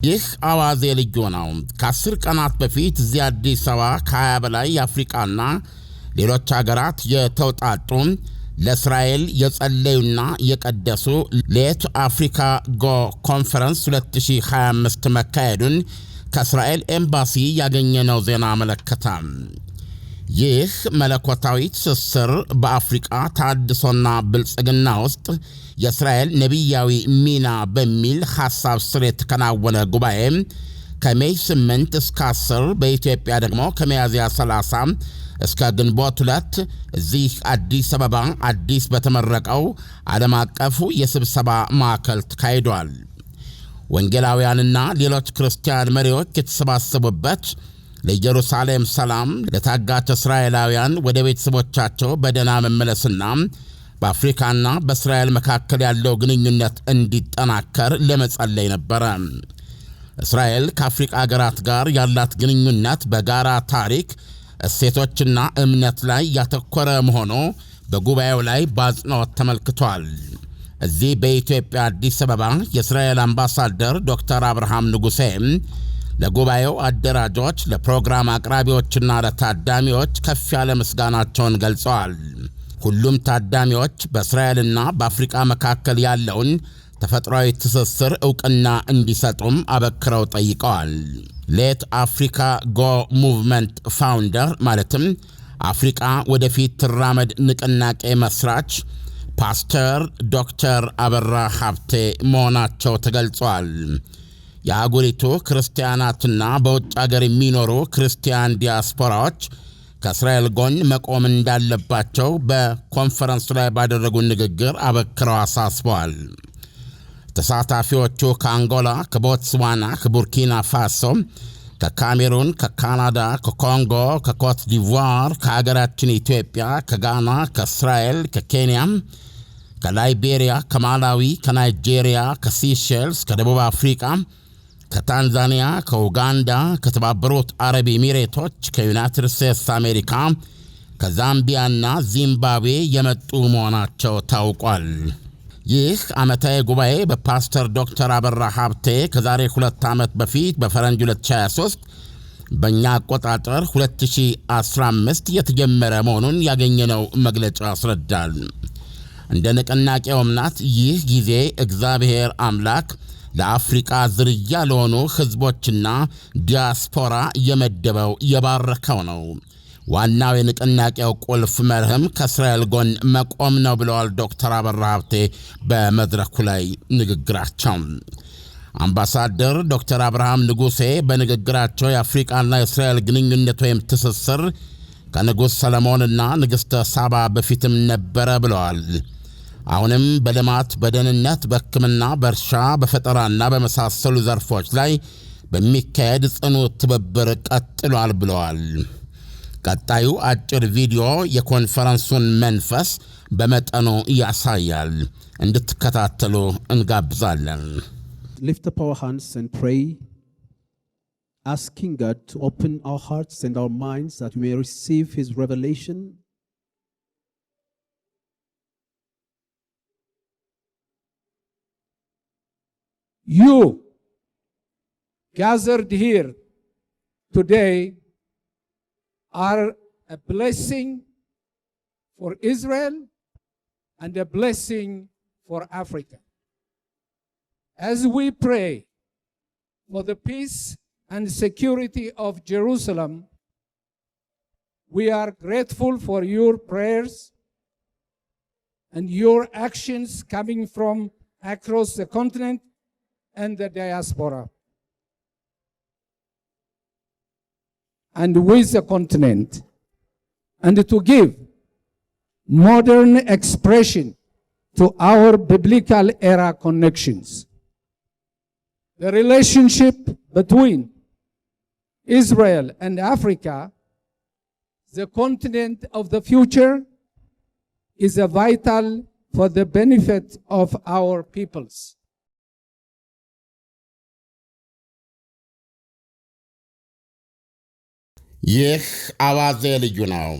ይህ አዋዜ ልዩ ነው። ከ10 ቀናት በፊት እዚህ አዲስ አበባ ከ20 በላይ የአፍሪካና ሌሎች ሀገራት የተውጣጡ ለእስራኤል የጸለዩና የቀደሱ ሌት አፍሪካ ጎ ኮንፈረንስ 2025 መካሄዱን ከእስራኤል ኤምባሲ ያገኘነው ዜና አመለከተ። ይህ መለኮታዊ ትስስር በአፍሪካ ታድሶና ብልጽግና ውስጥ የእስራኤል ነቢያዊ ሚና በሚል ሐሳብ ስር የተከናወነ ጉባኤ ከሜይ 8 እስከ 10 በኢትዮጵያ ደግሞ ከሚያዝያ 30 እስከ ግንቦት 2 እዚህ አዲስ አበባ አዲስ በተመረቀው ዓለም አቀፉ የስብሰባ ማዕከል ተካሂዷል። ወንጌላውያንና ሌሎች ክርስቲያን መሪዎች የተሰባሰቡበት ለኢየሩሳሌም ሰላም፣ ለታጋች እስራኤላውያን ወደ ቤተሰቦቻቸው በደህና መመለስና በአፍሪካና በእስራኤል መካከል ያለው ግንኙነት እንዲጠናከር ለመጸለይ ነበረ። እስራኤል ከአፍሪካ ሀገራት ጋር ያላት ግንኙነት በጋራ ታሪክ፣ እሴቶችና እምነት ላይ ያተኮረ መሆኑ በጉባኤው ላይ በአጽንኦት ተመልክቷል። እዚህ በኢትዮጵያ አዲስ አበባ የእስራኤል አምባሳደር ዶክተር አብርሃም ንጉሴ ለጉባኤው አደራጆች፣ ለፕሮግራም አቅራቢዎችና ለታዳሚዎች ከፍ ያለ ምስጋናቸውን ገልጸዋል። ሁሉም ታዳሚዎች በእስራኤልና በአፍሪካ መካከል ያለውን ተፈጥሯዊ ትስስር ዕውቅና እንዲሰጡም አበክረው ጠይቀዋል። ሌት አፍሪካ ጎ ሙቭመንት ፋውንደር ማለትም አፍሪካ ወደፊት ትራመድ ንቅናቄ መስራች ፓስተር ዶክተር አበራ ሀብቴ መሆናቸው ተገልጿል። የአገሪቱ ክርስቲያናትና በውጭ አገር የሚኖሩ ክርስቲያን ዲያስፖራዎች ከእስራኤል ጎን መቆም እንዳለባቸው በኮንፈረንሱ ላይ ባደረጉ ንግግር አበክረው አሳስበዋል። ተሳታፊዎቹ ከአንጎላ፣ ከቦትስዋና፣ ከቡርኪና ፋሶ፣ ከካሜሩን፣ ከካናዳ፣ ከኮንጎ፣ ከኮት ዲቯር፣ ከአገራችን ኢትዮጵያ፣ ከጋና፣ ከእስራኤል፣ ከኬንያ፣ ከላይቤሪያ፣ ከማላዊ፣ ከናይጄሪያ፣ ከሲሼልስ፣ ከደቡብ አፍሪካ፣ ከታንዛኒያ፣ ከኡጋንዳ፣ ከተባበሩት አረብ ኤሚሬቶች፣ ከዩናይትድ ስቴትስ አሜሪካ፣ ከዛምቢያና ዚምባብዌ የመጡ መሆናቸው ታውቋል። ይህ ዓመታዊ ጉባኤ በፓስተር ዶክተር አበራ ሀብቴ ከዛሬ 2 ዓመት በፊት በፈረንጅ 2023 በእኛ አቆጣጠር 2015 የተጀመረ መሆኑን ያገኘነው መግለጫ ያስረዳል። እንደ ንቅናቄው እምነት ይህ ጊዜ እግዚአብሔር አምላክ ለአፍሪካ ዝርያ ለሆኑ ሕዝቦችና ዲያስፖራ የመደበው የባረከው ነው። ዋናው የንቅናቄው ቁልፍ መርህም ከእስራኤል ጎን መቆም ነው ብለዋል ዶክተር አበራ ሀብቴ በመድረኩ ላይ ንግግራቸው። አምባሳደር ዶክተር አብርሃም ንጉሴ በንግግራቸው የአፍሪካና የእስራኤል ግንኙነት ወይም ትስስር ከንጉሥ ሰለሞንና ንግሥተ ሳባ በፊትም ነበረ ብለዋል። አሁንም በልማት፣ በደህንነት፣ በሕክምና፣ በእርሻ፣ በፈጠራና በመሳሰሉ ዘርፎች ላይ በሚካሄድ ጽኑ ትብብር ቀጥሏል ብለዋል። ቀጣዩ አጭር ቪዲዮ የኮንፈረንሱን መንፈስ በመጠኑ ያሳያል። እንድትከታተሉ እንጋብዛለን። Lift up our hands and pray, asking God to open our hearts and our minds that we may receive His revelation. You gathered here today are a blessing for Israel and a blessing for Africa. As we pray for the peace and security of Jerusalem, we are grateful for your prayers and your actions coming from across the continent and the diaspora, and with the continent, and to give modern expression to our biblical era connections. The relationship between Israel and Africa, the continent of the future, is a vital for the benefit of our peoples. ይህ አዋዜ ልዩ ነው።